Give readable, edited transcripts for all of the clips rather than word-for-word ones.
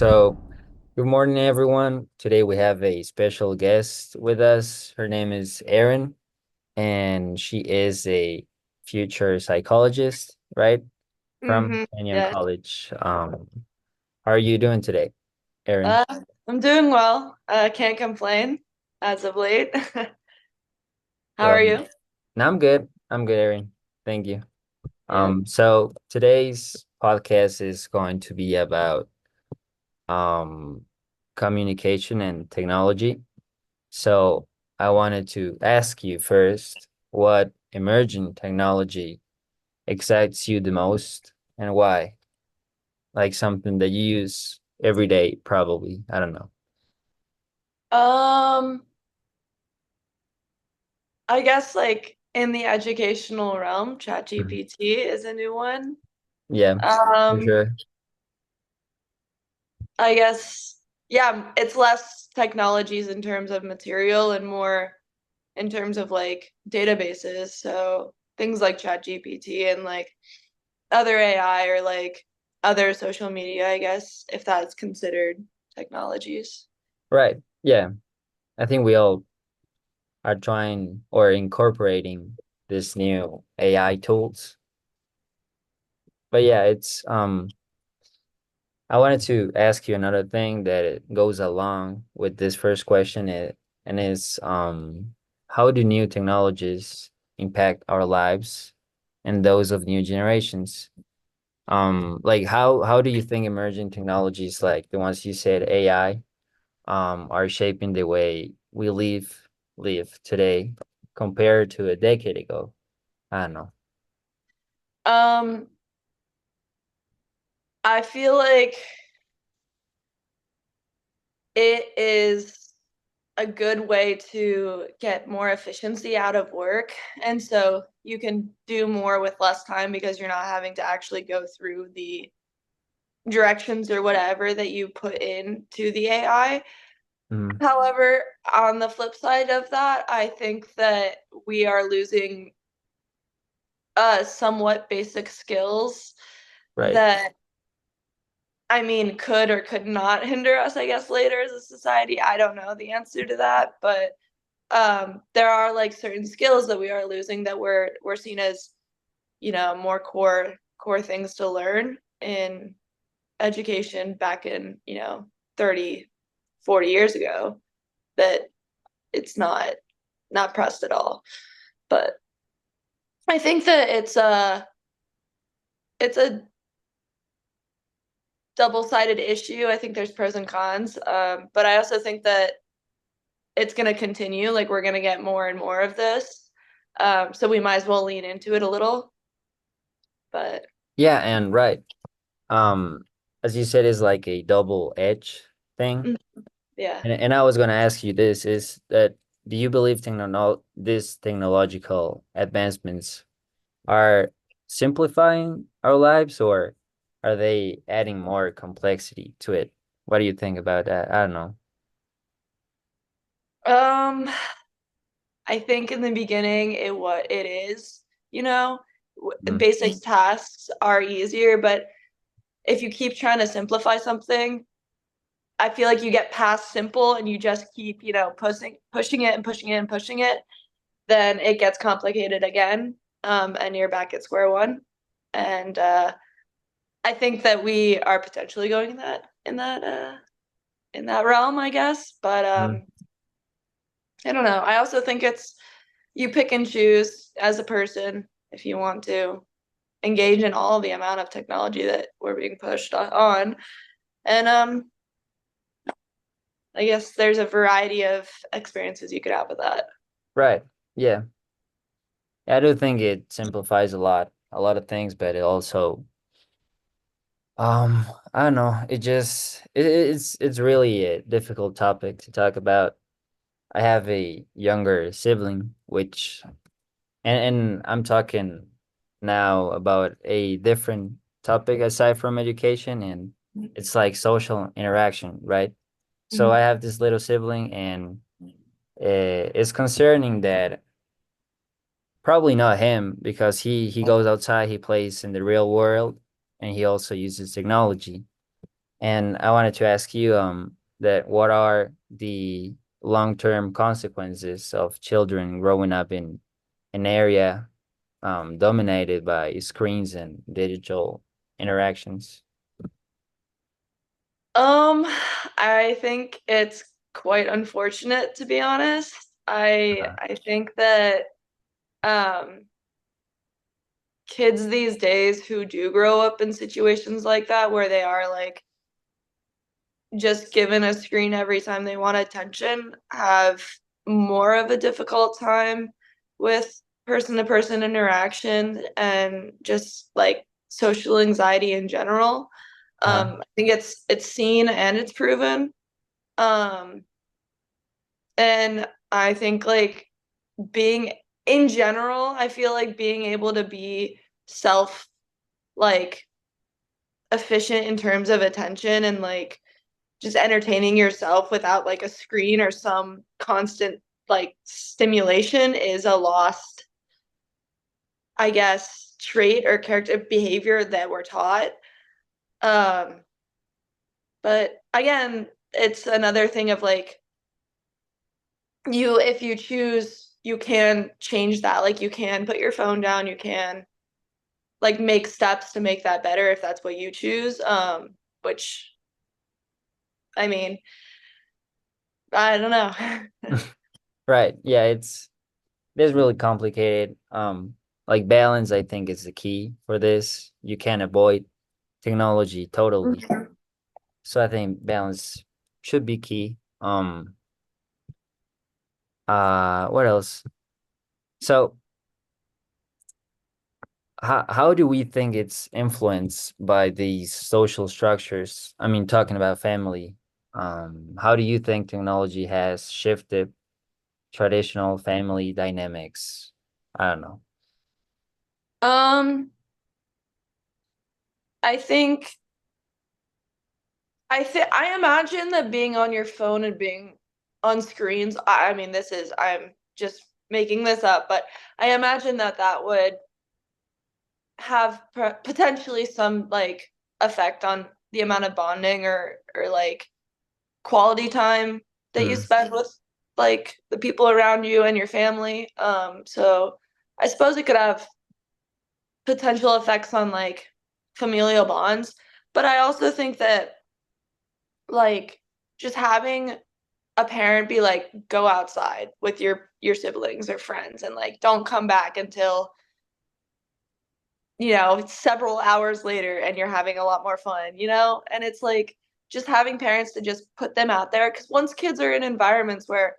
So, good morning, everyone. Today we have a special guest with us. Her name is Erin, and she is a future psychologist, right? From Mm-hmm. Kenyon Yes. College. How are you doing today, Erin? Uh, I'm doing well. Can't complain as of late. How Well, are you? now I'm good. I'm good, Erin. Thank you. Yeah. So today's podcast is going to be about um communication and technology. So I wanted to ask you first, what emerging technology excites you the most and why? Like something that you use every day, probably. I don't know. Um, I guess like in the educational realm, Mhm. ChatGPT is a new one. Yeah, for Um, sure. I guess yeah, it's less technologies in terms of material and more in terms of like databases. So things like ChatGPT and like other AI or like other social media, I guess, if that's considered technologies. Right. Yeah. I think we all are trying or incorporating this new AI tools. But yeah, it's I wanted to ask you another thing that it goes along with this first question, and is how do new technologies impact our lives and those of new generations? Like how do you think emerging technologies like the ones you said AI are shaping the way we live today compared to a decade ago? I don't know. Um, I feel like it is a good way to get more efficiency out of work. And so you can do more with less time because you're not having to actually go through the directions or whatever that you put into the AI. Mm, However, on the flip side of that, I think that we are losing somewhat basic skills right. that I mean, could or could not hinder us, I guess, later as a society. I don't know the answer to that, but there are like certain skills that we are losing that we're seen as, more core things to learn in education back in, 30, 40 years ago that it's not pressed at all. But I think that it's a double-sided issue. I think there's pros and cons. But I also think that it's going to continue. Like we're going to get more and more of this. So we might as well lean into it a little. But Yeah, and right. Um, as you said, is like a double edge thing. mm, yeah. And I was gonna ask you this, is that do you believe these technological advancements are simplifying our lives, or are they adding more complexity to it? What do you think about that? I don't know. Um, I think in the beginning what it is, Mm, basic tasks are easier, but if you keep trying to simplify something, I feel like you get past simple and you just keep, pushing it and pushing it and pushing it, then it gets complicated again, and you're back at square one. And I think that we are potentially going in that realm, I guess. But mm. I don't know. I also think it's you pick and choose as a person if you want to engage in all the amount of technology that we're being pushed on. And I guess there's a variety of experiences you could have with that. Right. Yeah. I do think it simplifies a lot of things, but it also I don't know. It's really a difficult topic to talk about. I have a younger sibling, which and I'm talking now about a different topic aside from education, and it's like social interaction, right? So Mhm. I have this little sibling, and it's concerning that probably not him because he goes outside, he plays in the real world, and he also uses technology. And I wanted to ask you that what are the long-term consequences of children growing up in an area dominated by screens and digital interactions? Um, I think it's quite unfortunate to be honest. Uh, I think that um kids these days who do grow up in situations like that where they are like just given a screen every time they want attention have more of a difficult time with person to person interaction and just like social anxiety in general. uh, I think it's seen and it's proven. Um, and I think like being in general, I feel like being able to be self like efficient in terms of attention and like just entertaining yourself without like a screen or some constant like stimulation is a lost, I guess, trait or character behavior that we're taught. Um, but again, it's another thing of like you if you choose, you can change that. Like you can put your phone down, you can like make steps to make that better if that's what you choose. Which I mean, I don't know. right. Yeah, it's really complicated. Like balance, I think, is the key for this. You can't avoid technology totally. So I think balance should be key. What else? So how do we think it's influenced by these social structures? I mean, talking about family, how do you think technology has shifted traditional family dynamics? I don't know. Um, I think I imagine that being on your phone and being on screens, I mean this is I'm just making this up, but I imagine that that would have potentially some like effect on the amount of bonding or like quality time that you Mm, spend with like the people around you and your family. So I suppose it could have potential effects on like familial bonds, but I also think that like just having a parent be like go outside with your siblings or friends and like don't come back until several hours later and you're having a lot more fun. And it's like just having parents to just put them out there because once kids are in environments where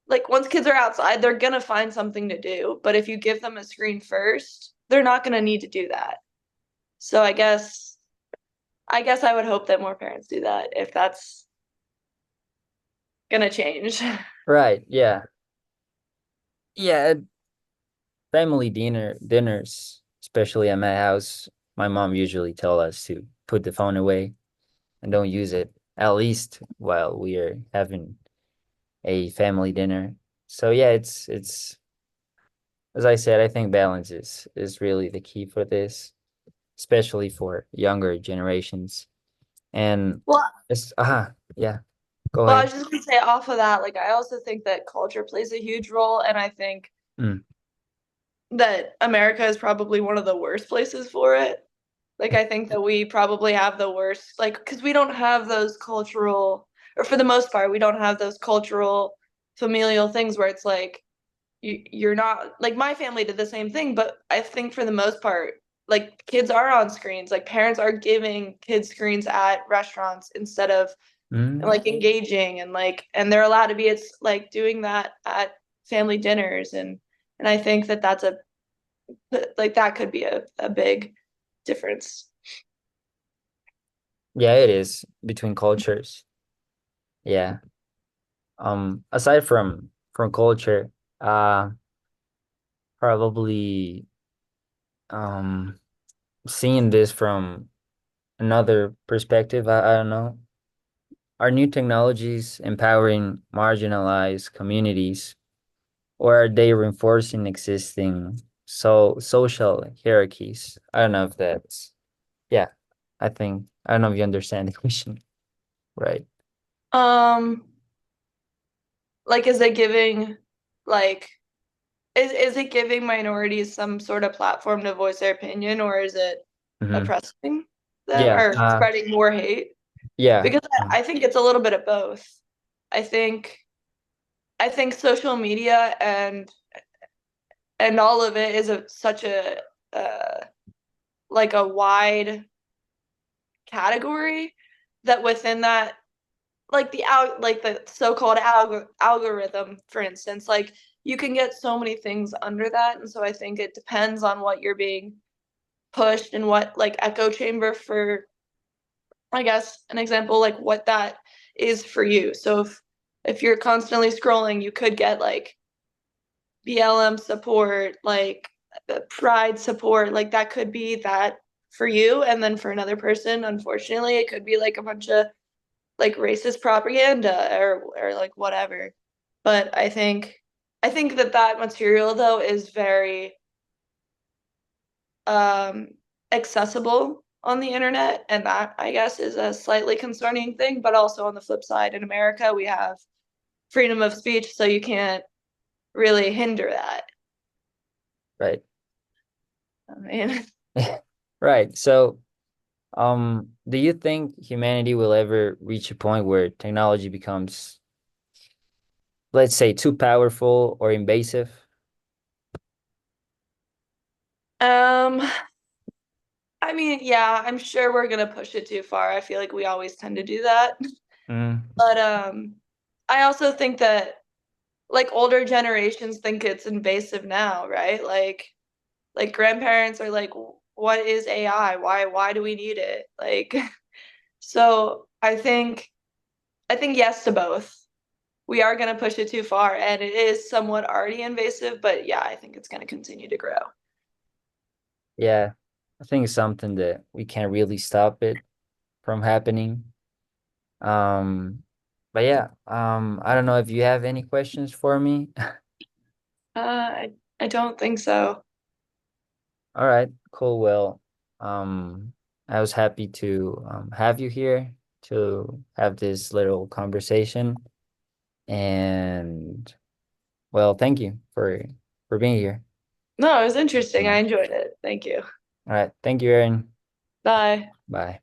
like once kids are outside they're gonna find something to do, but if you give them a screen first they're not gonna need to do that. So I guess I would hope that more parents do that if that's gonna change. right. Yeah. Yeah. Family dinners, especially at my house, my mom usually tell us to put the phone away and don't use it at least while we are having a family dinner. So yeah, it's as I said, I think balance is really the key for this, especially for younger generations. And well it's yeah, go Well, I ahead. was just gonna say off of that, like I also think that culture plays a huge role, and I think Mm, that America is probably one of the worst places for it. Like I think that we probably have the worst, like, because we don't have those cultural, or for the most part, we don't have those cultural familial things where it's like you're not like my family did the same thing, but I think for the most part, like kids are on screens, like parents are giving kids screens at restaurants instead of and mm. like engaging and like and they're allowed to be it's like doing that at family dinners and I think that that's a like that could be a big difference. Yeah, it is between cultures. Yeah. Aside from culture, uh, probably um seeing this from another perspective, I don't know. Are new technologies empowering marginalized communities, or are they reinforcing existing social hierarchies? I don't know if that's yeah, I don't know if you understand the question, right? Um, like, is it giving, like, is it giving minorities some sort of platform to voice their opinion, or is it Hmm. oppressing them Yeah. or spreading more hate? Yeah. Because I think it's a little bit of both. I think I think social media and all of it is such a uh, like a wide category that within that, like the so-called algorithm, for instance, like you can get so many things under that, and so I think it depends on what you're being pushed and what like echo chamber for, I guess, an example like what that is for you. So if you're constantly scrolling, you could get like BLM support, like the pride support, like that could be that for you. And then for another person, unfortunately, it could be like a bunch of like racist propaganda or like whatever. But I think that that material though is very um accessible on the internet, and that I guess is a slightly concerning thing. But also on the flip side, in America we have freedom of speech, so you can't really hinder that. Right. I mean, Right. So, do you think humanity will ever reach a point where technology becomes, let's say, too powerful or invasive? um I mean, yeah, I'm sure we're gonna push it too far. I feel like we always tend to do that. Mm, But I also think that like older generations think it's invasive now, right? Like grandparents are like, what is AI? Why do we need it? Like so I think yes to both. We are gonna push it too far, and it is somewhat already invasive, but yeah, I think it's gonna continue to grow. yeah, I think it's something that we can't really stop it from happening. Um, but yeah, I don't know if you have any questions for me. I don't think so. All right, cool. Well, um, I was happy to have you here to have this little conversation. And well, thank you for being here. No, it was interesting. I All enjoyed it. Thank you. right, thank you, Erin. Bye. Bye.